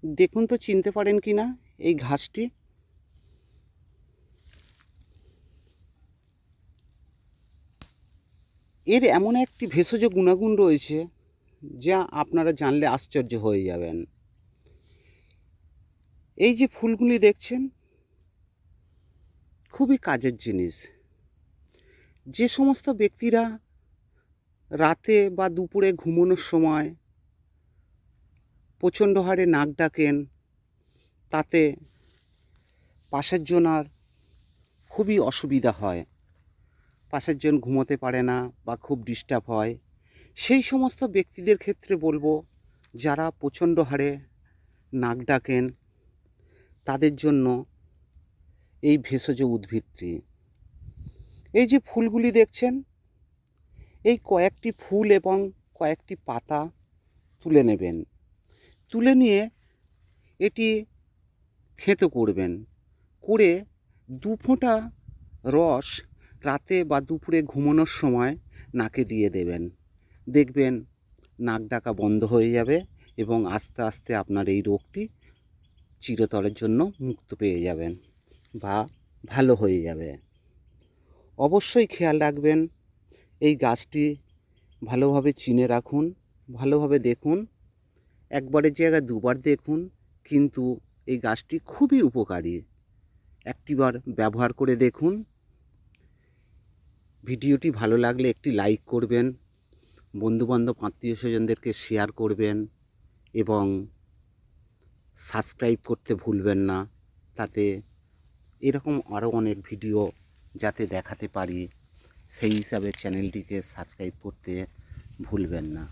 দেখুন তো চিনতে পারেন কি না এই ঘাসটি। এর এমন একটি ভেষজ গুণাগুণ রয়েছে যা আপনারা জানলে আশ্চর্য হয়ে যাবেন। এই যে ফুলগুলি দেখছেন, খুবই কাজের জিনিস। যে সমস্ত ব্যক্তিরা রাতে বা দুপুরে ঘুমানোর সময় প্রচণ্ড হারে নাক ডাকেন, তাতে পাশের জনার খুবই অসুবিধা হয়, পাশের জন ঘুমোতে পারে না বা খুব ডিস্টার্ব হয়, সেই সমস্ত ব্যক্তিদের ক্ষেত্রে বলবো, যারা প্রচণ্ড হারে নাক ডাকেন, তাদের জন্য এই ভেষজ উদ্ভিদটি। এই যে ফুলগুলি দেখছেন, এই কয়েকটি ফুল এবং কয়েকটি পাতা তুলে নেবেন। তুলে নিয়ে এটি থেঁতো করবেন, করে 2 ফোঁটা রস রাতে বা দুপুরে ঘুমানোর সময় নাকে দিয়ে দেবেন। দেখবেন নাক ডাকা বন্ধ হয়ে যাবে এবং আস্তে আস্তে আপনার এই রোগটি চিরতরের জন্য মুক্ত পেয়ে যাবেন বা ভালো হয়ে যাবে। অবশ্যই খেয়াল রাখবেন, এই গাছটি ভালোভাবে চিনে রাখুন, ভালোভাবে দেখুন, একবারের জায়গায় দুবার দেখুন, কিন্তু এই গাছটি খুবই উপকারী। একটিবার ব্যবহার করে দেখুন। ভিডিওটি ভালো লাগলে একটি লাইক করবেন, বন্ধুবান্ধব আত্মীয় স্বজনদেরকে শেয়ার করবেন এবং সাবস্ক্রাইব করতে ভুলবেন না। তাতে এরকম আরও অনেক ভিডিও যাতে দেখাতে পারি, সেই হিসাবে চ্যানেলটিকে সাবস্ক্রাইব করতে ভুলবেন না।